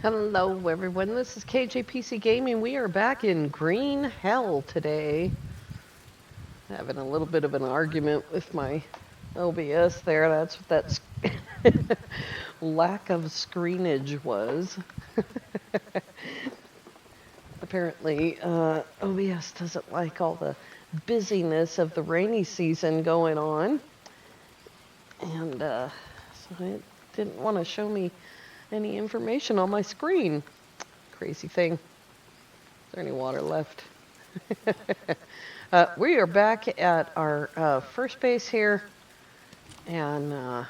Hello everyone, this is KJPC Gaming. We are back in green hell today. Having a little bit of an argument with my OBS there. That's what that lack of screenage was. Apparently, OBS doesn't like all the busyness of the rainy season going on. And so it didn't want to show me any information on my screen. Crazy thing. Is there any water left? We are back at our first base here, and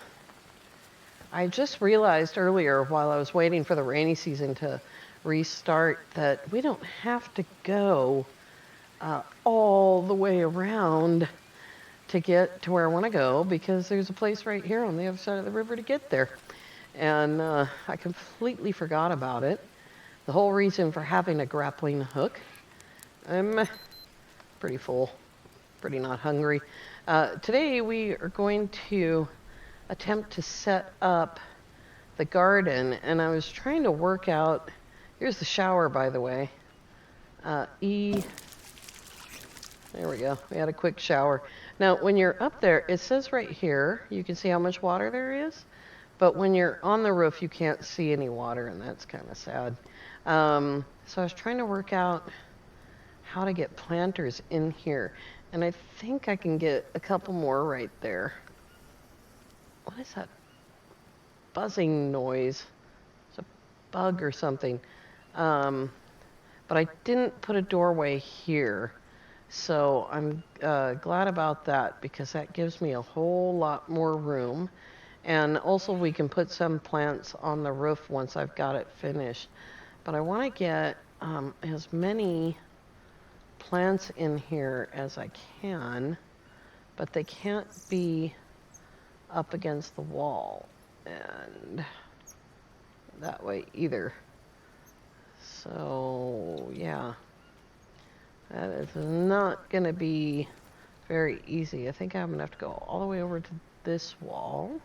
I just realized earlier while I was waiting for the rainy season to restart that we don't have to go all the way around to get to where I want to go because there's a place right here on the other side of the river to get there. And I completely forgot about it. The whole reason for having a grappling hook. I'm pretty full, pretty not hungry. Today we are going to attempt to set up the garden, and I was trying to work out. Here's the shower, by the way. There we go. We had a quick shower. Now, when you're up there, it says right here, you can see how much water there is. But when you're on the roof, you can't see any water, and that's kind of sad. So I was trying to work out how to get planters in here. And I think I can get a couple more right there. What is that buzzing noise? It's a bug or something. But I didn't put a doorway here. So I'm glad about that because that gives me a whole lot more room. And also we can put some plants on the roof once I've got it finished. But I want to get as many plants in here as I can, but they can't be up against the wall and that way either. So yeah, that is not going to be very easy. I think I'm going to have to go all the way over to this wall.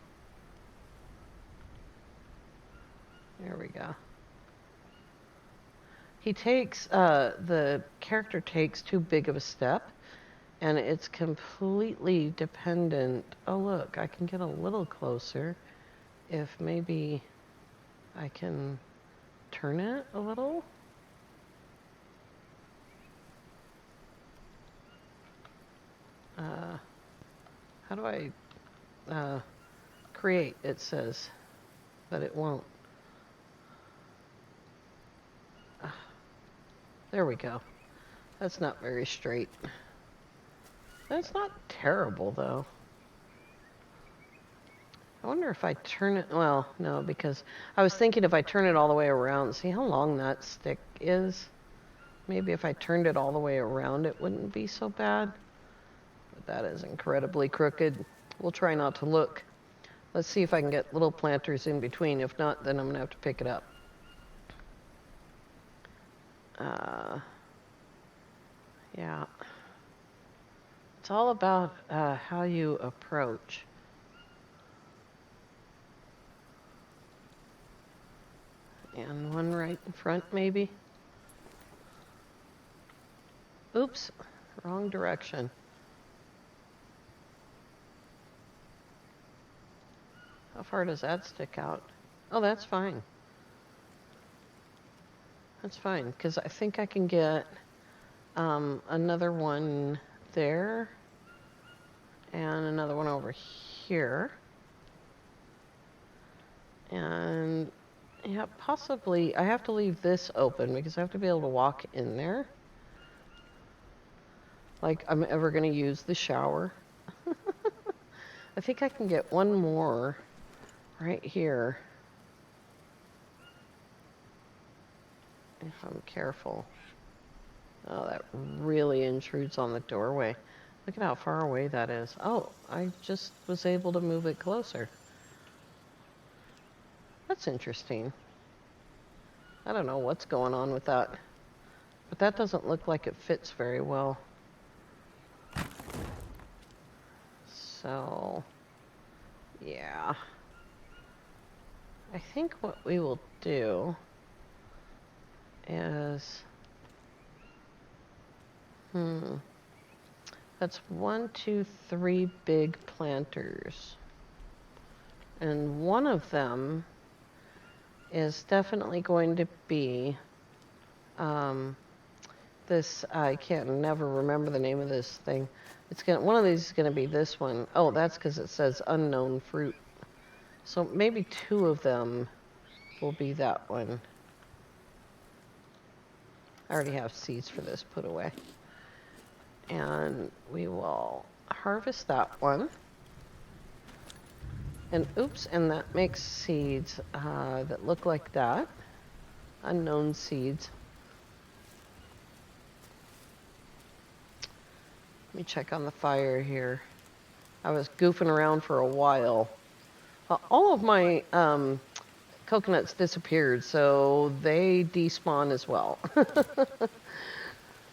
There we go. The character takes too big of a step, and it's completely dependent. Oh, look, I can get a little closer if maybe I can turn it a little. How do I create? It says, but it won't. There we go. That's not very straight. That's not terrible, though. I wonder if I turn it, well, no, because I was thinking if I turn it all the way around, see how long that stick is? Maybe if I turned it all the way around, it wouldn't be so bad. But that is incredibly crooked. We'll try not to look. Let's see if I can get little planters in between. If not, then I'm going to have to pick it up. Yeah. It's all about how you approach. And one right in front, maybe. Oops, wrong direction. How far does that stick out? Oh, that's fine. That's fine, because I think I can get another one there and another one over here. And yeah, possibly I have to leave this open because I have to be able to walk in there. Like I'm ever going to use the shower. I think I can get one more right here. If I'm careful. Oh, that really intrudes on the doorway. Look at how far away that is. Oh, I just was able to move it closer. That's interesting. I don't know what's going on with that. But that doesn't look like it fits very well. So, yeah. I think what we will do is, that's 1, 2, 3 big planters. And one of them is definitely going to be this, I can't never remember the name of this thing. One of these is gonna be this one. Oh, that's because it says unknown fruit. So maybe 2 of them will be that one. I already have seeds for this put away. And we will harvest that one. And oops, and that makes seeds that look like that. Unknown seeds. Let me check on the fire here. I was goofing around for a while. All of my coconuts disappeared, so they despawn as well.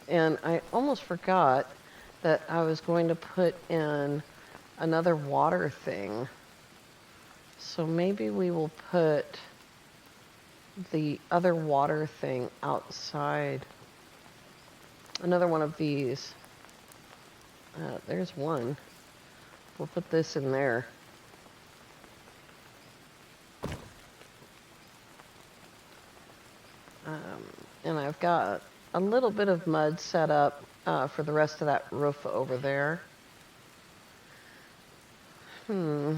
And I almost forgot that I was going to put in another water thing. So maybe we will put the other water thing outside. Another one of these. There's one. We'll put this in there. And I've got a little bit of mud set up for the rest of that roof over there. I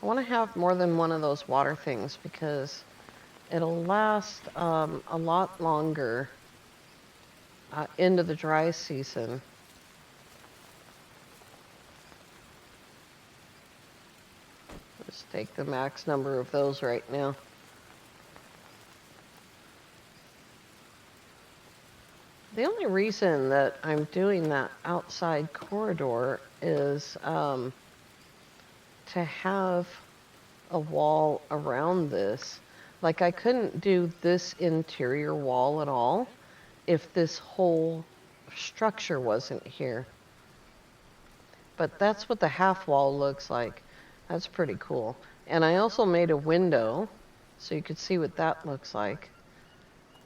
want to have more than one of those water things because it'll last a lot longer into the dry season. Let's take the max number of those right now. The only reason that I'm doing that outside corridor is to have a wall around this. Like I couldn't do this interior wall at all if this whole structure wasn't here. But that's what the half wall looks like. That's pretty cool. And I also made a window so you could see what that looks like.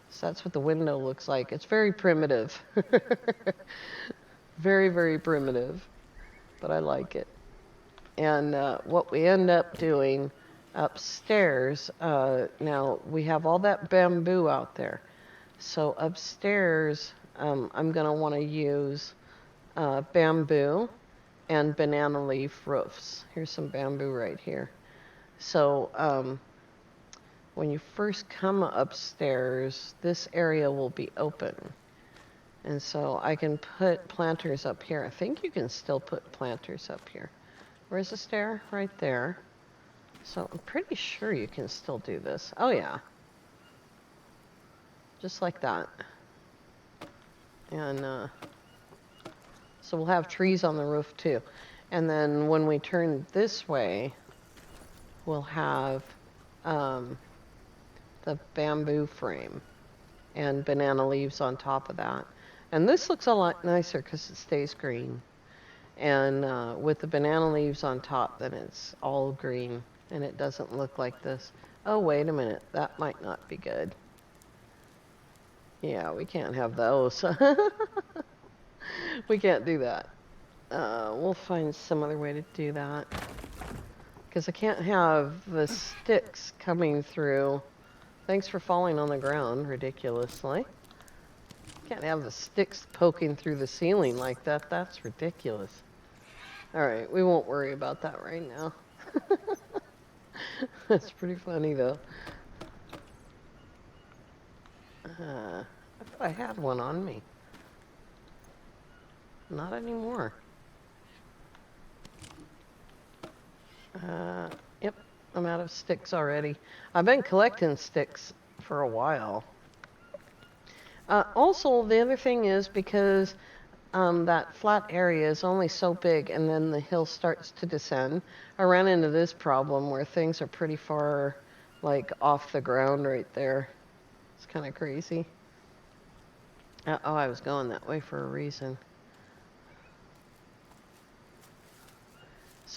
So that's what the window looks like. It's very primitive. Very, very primitive. But I like it. And what we end up doing upstairs, now we have all that bamboo out there. So upstairs, I'm going to want to use bamboo and banana leaf roofs. Here's some bamboo right here. So when you first come upstairs, this area will be open. And so I can put planters up here. I think you can still put planters up here. Where's the stair? Right there. So I'm pretty sure you can still do this. Oh yeah. Just like that. And so we'll have trees on the roof too. And then when we turn this way, we'll have the bamboo frame and banana leaves on top of that. And this looks a lot nicer because it stays green. And with the banana leaves on top, then it's all green and it doesn't look like this. Oh, wait a minute. That might not be good. Yeah, we can't have those. We can't do that. We'll find some other way to do that. Because I can't have the sticks coming through. Thanks for falling on the ground ridiculously. Can't have the sticks poking through the ceiling like that. That's ridiculous. Alright, we won't worry about that right now. That's pretty funny though. I thought I had one on me. Not anymore. Yep, I'm out of sticks already. I've been collecting sticks for a while. Also, the other thing is because that flat area is only so big and then the hill starts to descend. I ran into this problem where things are pretty far, like, off the ground right there. It's kind of crazy. Oh, I was going that way for a reason.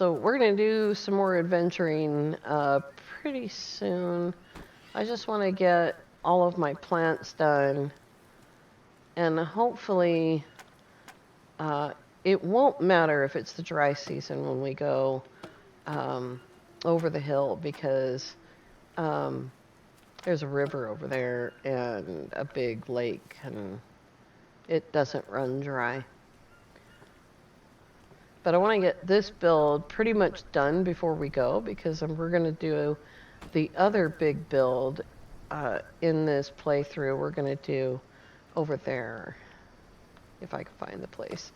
So we're going to do some more adventuring pretty soon. I just want to get all of my plants done. And hopefully it won't matter if it's the dry season when we go over the hill, because there's a river over there and a big lake, and it doesn't run dry. But I want to get this build pretty much done before we go, because we're going to do the other big build in this playthrough. We're going to do over there, if I can find the place.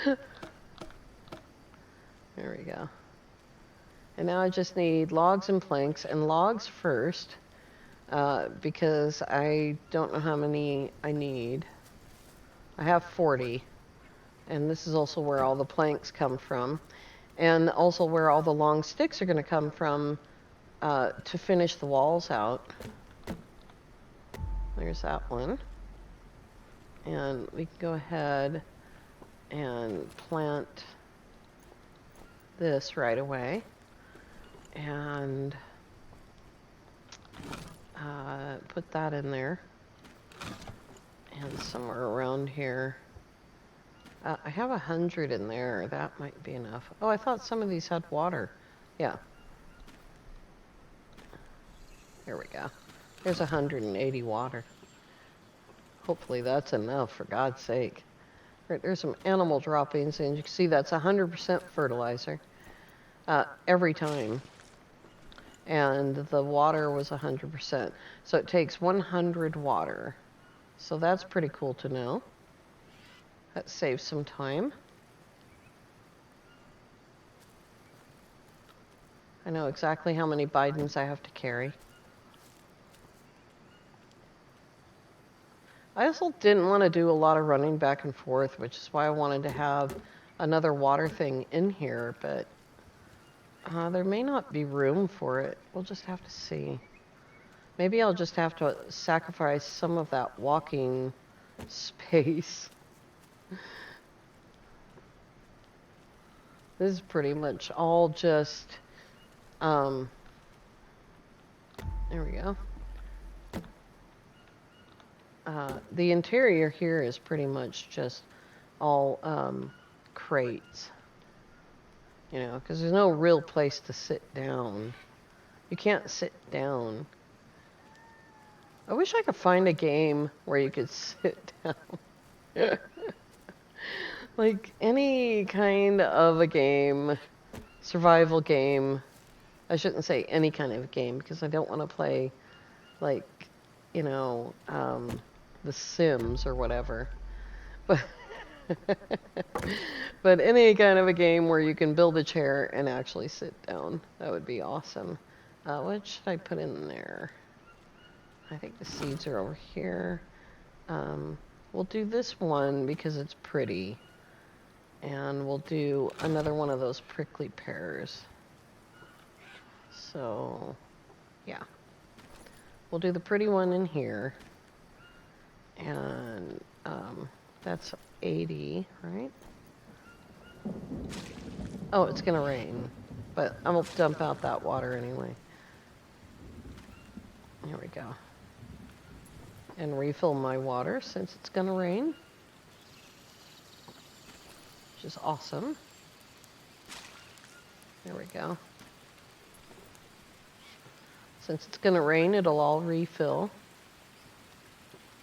There we go. And now I just need logs and planks, and logs first, because I don't know how many I need. I have 40. And this is also where all the planks come from. And also where all the long sticks are going to come from to finish the walls out. There's that one. And we can go ahead and plant this right away. And put that in there. And somewhere around here. I have 100 in there. That might be enough. Oh, I thought some of these had water. Yeah. There we go. There's 180 water. Hopefully that's enough, for God's sake. Right, there's some animal droppings, and you can see that's 100% fertilizer every time. And the water was 100%. So it takes 100 water. So that's pretty cool to know. That saves some time. I know exactly how many Bidens I have to carry. I also didn't want to do a lot of running back and forth, which is why I wanted to have another water thing in here, but there may not be room for it. We'll just have to see. Maybe I'll just have to sacrifice some of that walking space. This is pretty much all just, there we go. The interior here is pretty much just all crates, you know, because there's no real place to sit down. You can't sit down. I wish I could find a game where you could sit down. Like any kind of a game, survival game. I shouldn't say any kind of game, because I don't want to play, like, you know, The Sims or whatever. But, but any kind of a game where you can build a chair and actually sit down. That would be awesome. What should I put in there? I think the seeds are over here. We'll do this one because it's pretty. And we'll do another one of those prickly pears. So, yeah. We'll do the pretty one in here. And that's 80, right? Oh, it's going to rain. But I'm going to dump out that water anyway. There we go. And refill my water since it's going to rain. Which is awesome. There we go. Since it's going to rain, it'll all refill.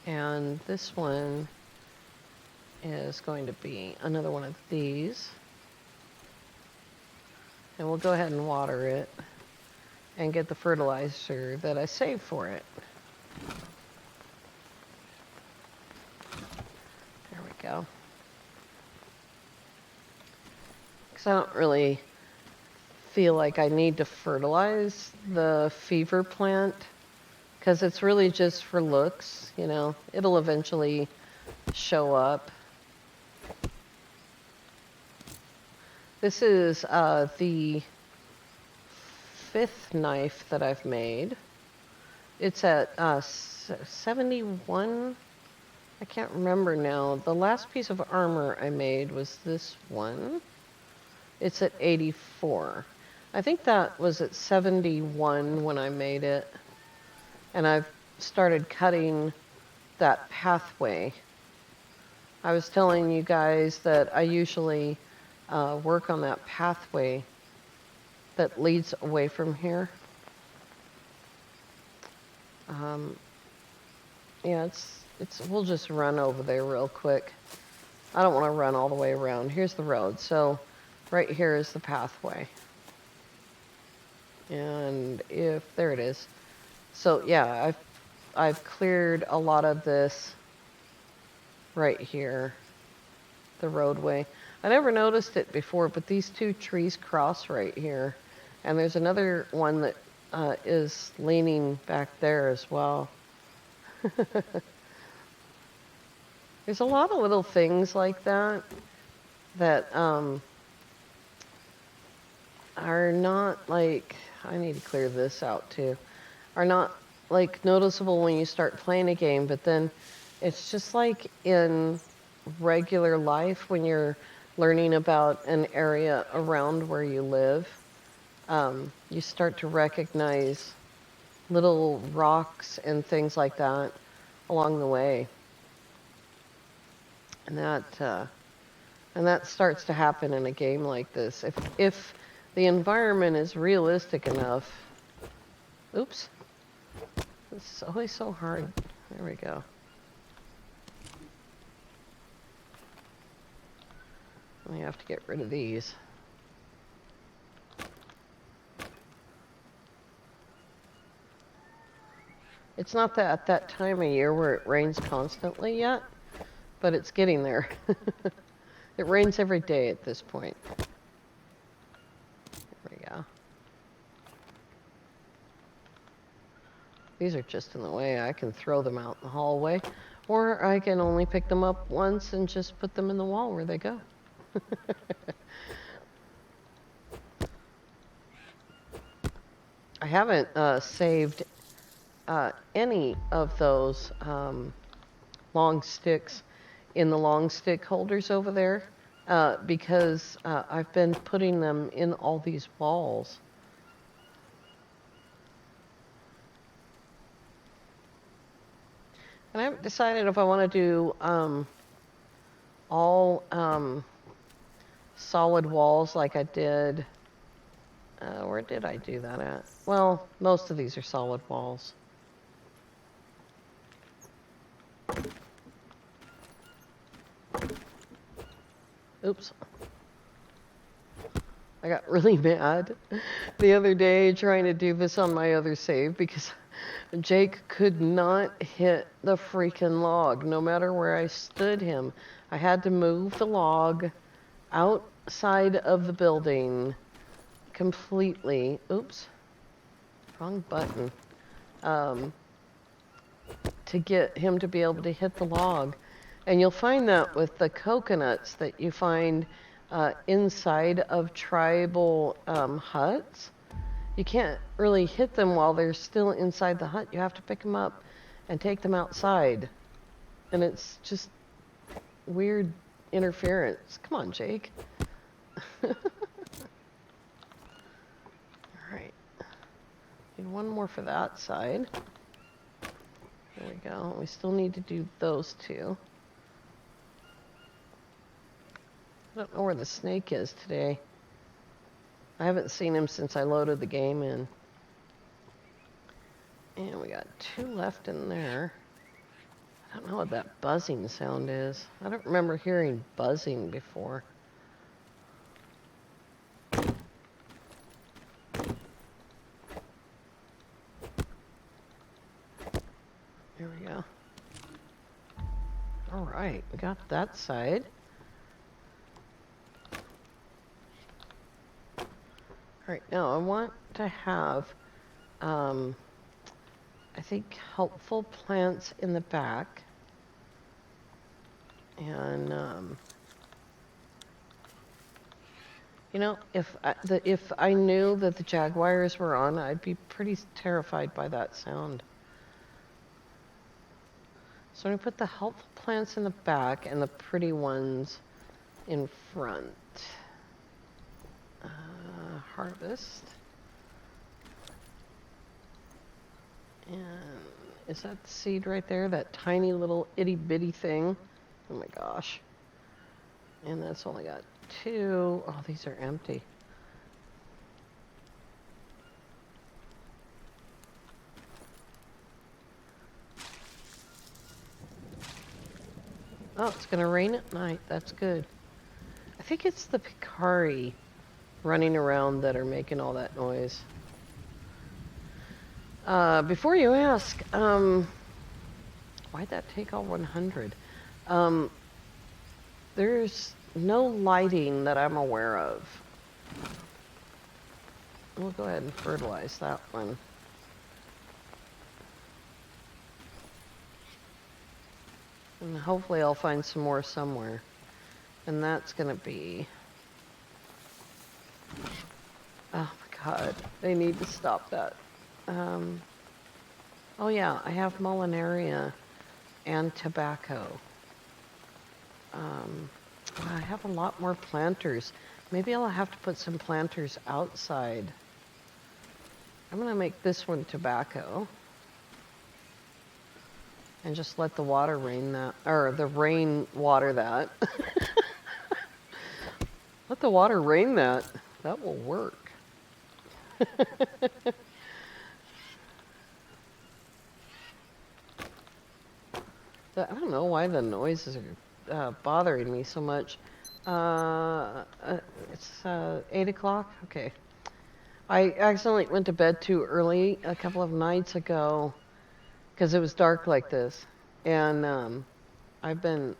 And this one is going to be another one of these. And we'll go ahead and water it and get the fertilizer that I saved for it. There we go. Because I don't really feel like I need to fertilize the fever plant, because it's really just for looks, you know. It'll eventually show up. This is the 5th knife that I've made. It's at 71. I can't remember now. The last piece of armor I made was this one. It's at 84. I think that was at 71 when I made it. And I've started cutting that pathway. I was telling you guys that I usually work on that pathway that leads away from here. Yeah, we'll just run over there real quick. I don't want to run all the way around. Here's the road. So right here is the pathway. And there it is. So yeah, I've cleared a lot of this right here, the roadway. I never noticed it before, but these two trees cross right here. And there's another one that is leaning back there as well. There's a lot of little things like that are not like, I need to clear this out too, are not like noticeable when you start playing a game, but then it's just like in regular life when you're learning about an area around where you live, you start to recognize little rocks and things like that along the way. And that starts to happen in a game like this. If the environment is realistic enough. Oops. It's always so hard. There we go. We have to get rid of these. It's not that time of year where it rains constantly yet, but it's getting there. It rains every day at this point. There we go. These are just in the way. I can throw them out in the hallway, or I can only pick them up once and just put them in the wall where they go. I haven't saved any of those long sticks in the long stick holders over there because I've been putting them in all these walls. And I haven't decided if I want to do all solid walls like I did. Where did I do that at? Well, most of these are solid walls. Oops. I got really mad the other day trying to do this on my other save because Jake could not hit the freaking log no matter where I stood him. I had to move the log outside of the building completely. Oops. Wrong button. To get him to be able to hit the log. And you'll find that with the coconuts that you find inside of tribal huts. You can't really hit them while they're still inside the hut. You have to pick them up and take them outside. And it's just weird interference. Come on, Jake. All right. Need one more for that side. There we go. We still need to do those two. I don't know where the snake is today. I haven't seen him since I loaded the game in. And we got two left in there. I don't know what that buzzing sound is. I don't remember hearing buzzing before. There we go. All right, we got that side. All right, now I want to have, I think, helpful plants in the back. And, you know, if I knew that the jaguars were on, I'd be pretty terrified by that sound. So I'm going to put the helpful plants in the back and the pretty ones in front. harvest. And is that the seed right there? That tiny little itty bitty thing? Oh my gosh. And that's only got 2. Oh, these are empty. Oh, it's going to rain at night. That's good. I think it's the Picari running around that are making all that noise. Before you ask, why'd that take all 100? There's no lighting that I'm aware of. We'll go ahead and fertilize that one. And hopefully I'll find some more somewhere. And that's going to be... Oh my god, they need to stop that. Oh yeah, I have Molinaria and tobacco. I have a lot more planters. Maybe I'll have to put some planters outside. I'm going to make this one tobacco. And just let the water rain that, or the rain water that. Let the water rain that. That will work. I don't know why the noises are bothering me so much. It's 8 o'clock? Okay. I accidentally went to bed too early a couple of nights ago because it was dark like this. And I've been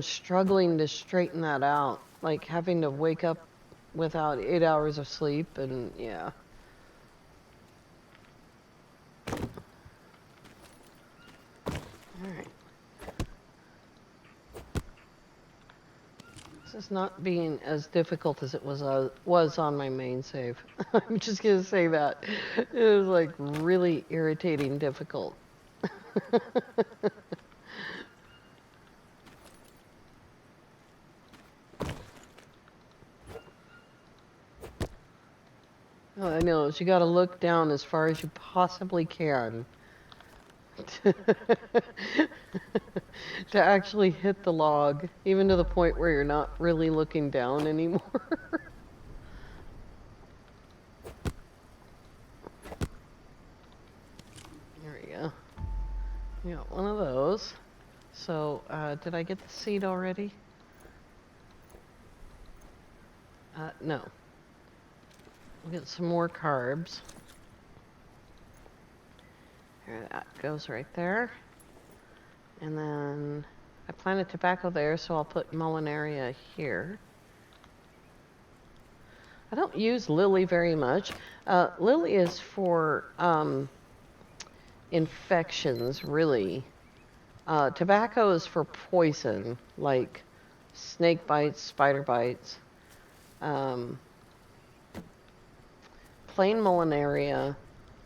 struggling to straighten that out. Like having to wake up without 8 hours of sleep and yeah. Alright. This is not being as difficult as it was on my main save. I'm just gonna say that. It was like really irritating difficult. Oh, I know, so you gotta look down as far as you possibly can. To actually hit the log, even to the point where you're not really looking down anymore. There we go. We got one of those. So, did I get the seed already? No. We'll get some more carbs. There, that goes right there. And then I planted tobacco there, so I'll put Molinaria here. I don't use lily very much. Lily is for infections, really. Tobacco is for poison, like snake bites, spider bites. Plain Molinaria,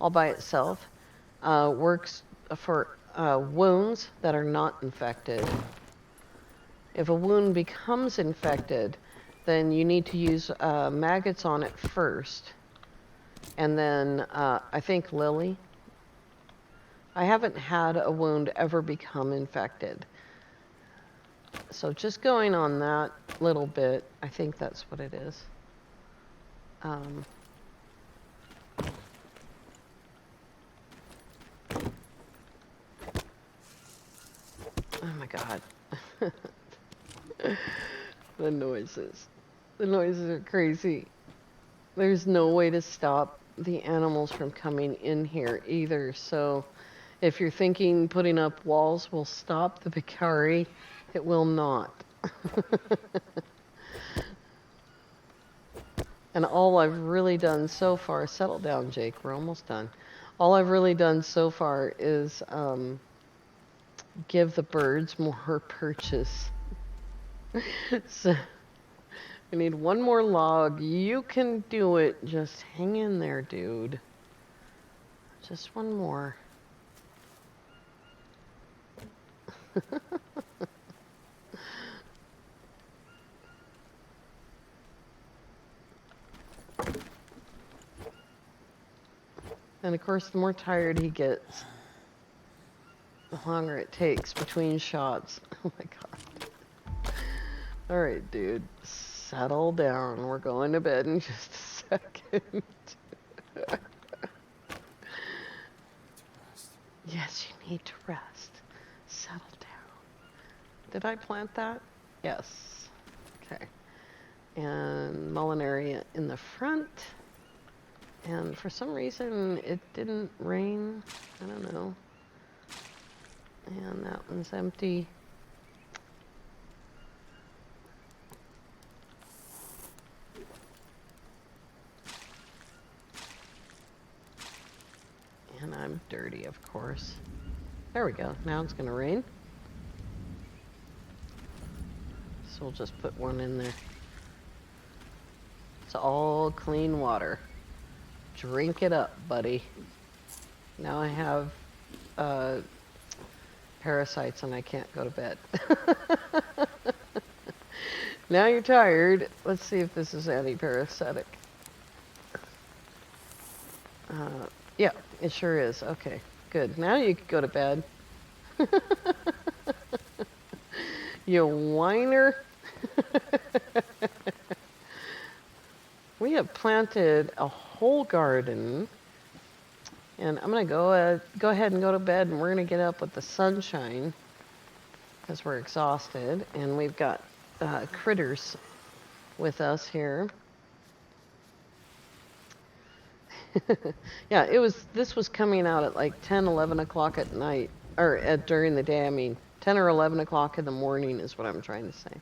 all by itself, works for wounds that are not infected. If a wound becomes infected, then you need to use maggots on it first. And then I think lily. I haven't had a wound ever become infected. So just going on that little bit, I think that's what it is. Oh my god. The noises. The noises are crazy. There's no way to stop the animals from coming in here either. So if you're thinking putting up walls will stop the Picari, it will not. And all I've really done so far, settle down, Jake, we're almost done. All I've really done so far is give the birds more perches. So I need one more log. You can do it. Just hang in there, dude. Just one more. And of course, the more tired he gets, the longer it takes between shots. Oh my god. Alright, dude. Settle down. We're going to bed in just a second. Yes, you need to rest. Settle down. Did I plant that? Yes. Okay. And Molinaria in the front. And for some reason, it didn't rain. I don't know. And that one's empty. And I'm dirty, of course. There we go. Now it's going to rain. So we'll just put one in there. It's all clean water. Drink it up, buddy. Now I have parasites and I can't go to bed. Now you're tired. Let's see if this is anti-parasitic. Yeah, it sure is. Okay, good. Now you can go to bed. You whiner. We have planted a whole garden, and I'm gonna go ahead and go to bed, and we're gonna get up with the sunshine because we're exhausted, and we've got critters with us here. Yeah, this was coming out at like 10, 11 o'clock at night, or during the day, I mean. 10 or 11 o'clock in the morning is what I'm trying to say.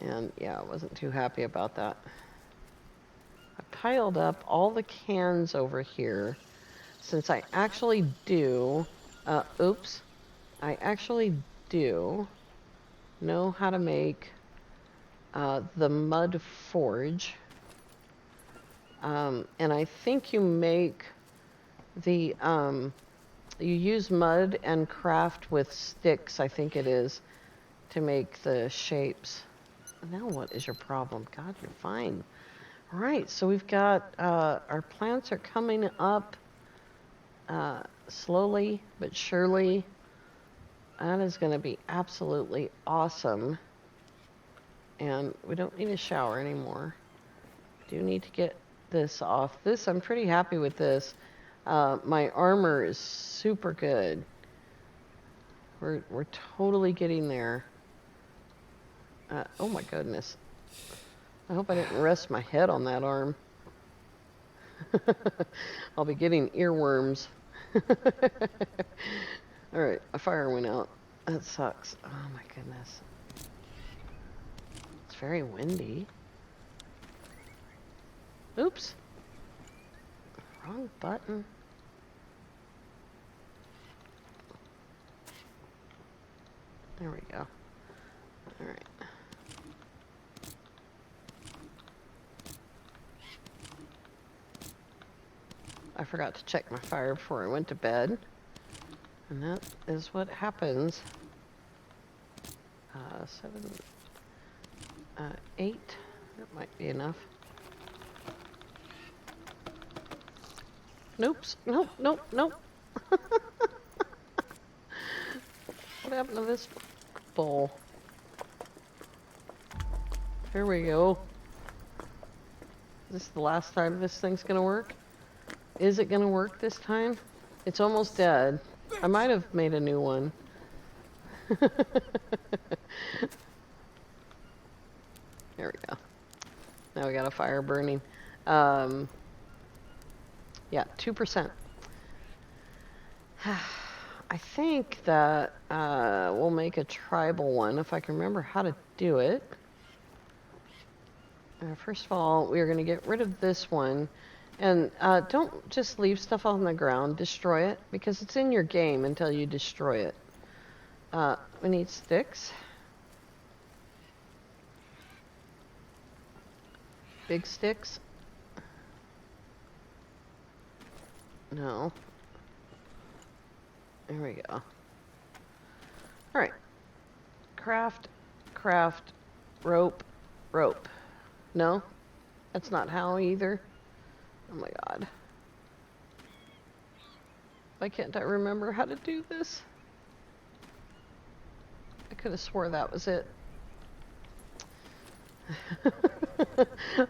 And yeah, I wasn't too happy about that. I piled up all the cans over here since I actually do, I actually do know how to make the mud forge. And I think you make the, you use mud and craft with sticks, I think it is, to make the shapes. Now what is your problem? God, you're fine. All right, so we've got, our plants are coming up slowly but surely. That is going to be absolutely awesome. And we don't need a shower anymore. Do need to get this off. This, I'm pretty happy with this. My armor is super good. We're totally getting there. Oh my goodness. I hope I didn't rest my head on that arm. I'll be getting earworms. Alright, a fire went out. That sucks. Oh my goodness. It's very windy. Oops. Wrong button. There we go. All right. I forgot to check my fire before I went to bed. And that is what happens. 7, 8. That might be enough. Nope. Nope. Nope. Nope. What happened to this bowl? Here we go. Is this the last time this thing's gonna work? Is it gonna work this time? It's almost dead. I might have made a new one. There we go. Now we got a fire burning. Yeah, 2%. I think that we'll make a tribal one if I can remember how to do it. First of all, we're going to get rid of this one. And don't just leave stuff on the ground. Destroy it, because it's in your game until you destroy it. We need sticks. Big sticks? No. There we go. Alright. Craft, rope. No? That's not how either. Oh my god. Why can't I remember how to do this? I could have swore that was it.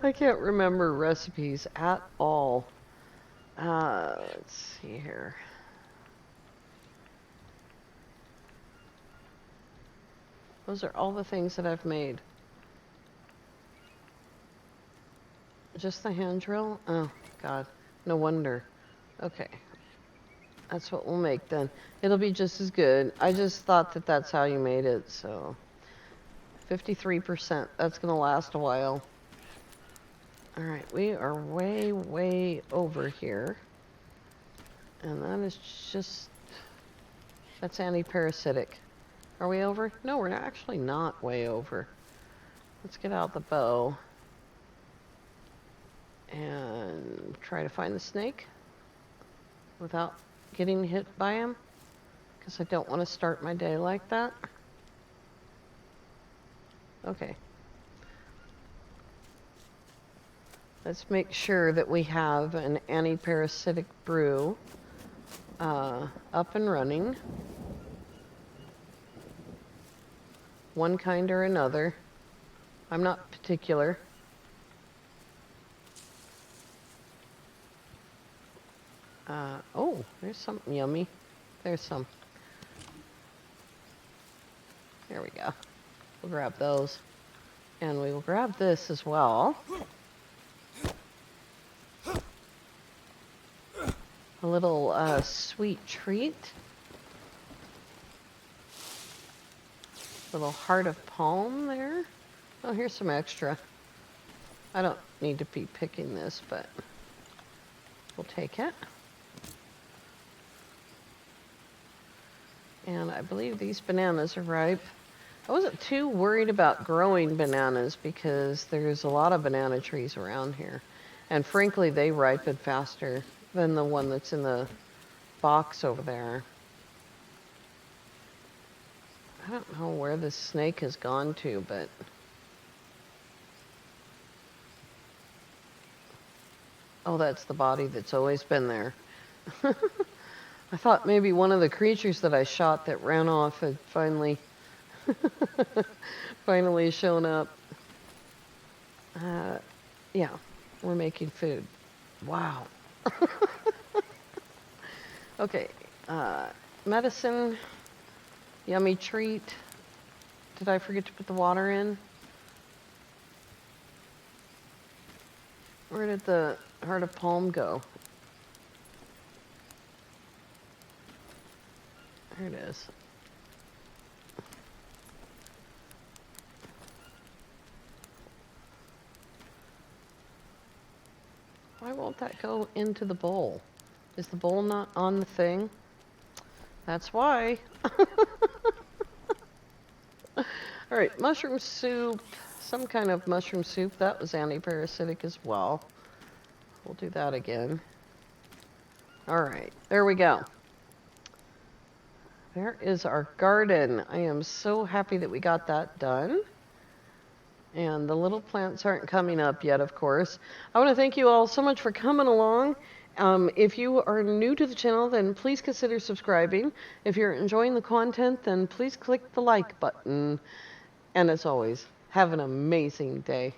I can't remember recipes at all. Let's see here. Those are all the things that I've made. Just the hand drill? Oh, God. No wonder. Okay. That's what we'll make then. It'll be just as good. I just thought that that's how you made it, so. 53%. That's going to last a while. Alright, we are way, way over here. And that is just... That's anti-parasitic. Are we over? No, we're actually not way over. Let's get out the bow. And try to find the snake without getting hit by him, because I don't want to start my day like that. Okay. Let's make sure that we have an anti-parasitic brew up and running. One kind or another. I'm not particular. Oh, there's something yummy. There's some. There we go. We'll grab those. And we will grab this as well. A little sweet treat. Little heart of palm there. Oh, here's some extra. I don't need to be picking this, but we'll take it. And I believe these bananas are ripe. I wasn't too worried about growing bananas because there's a lot of banana trees around here. And frankly, they ripen faster than the one that's in the box over there. I don't know where this snake has gone to, but... Oh, that's the body that's always been there. I thought maybe one of the creatures that I shot that ran off had finally shown up. Yeah, we're making food. Wow. Okay, medicine, yummy treat. Did I forget to put the water in? Where did the heart of palm go? There it is. Why won't that go into the bowl? Is the bowl not on the thing? That's why. All right, mushroom soup. Some kind of mushroom soup. That was anti-parasitic as well. We'll do that again. All right, there we go. There is our garden. I am so happy that we got that done. And the little plants aren't coming up yet, of course. I want to thank you all so much for coming along. If you are new to the channel, then please consider subscribing. If you're enjoying the content, then please click the like button. And as always, have an amazing day.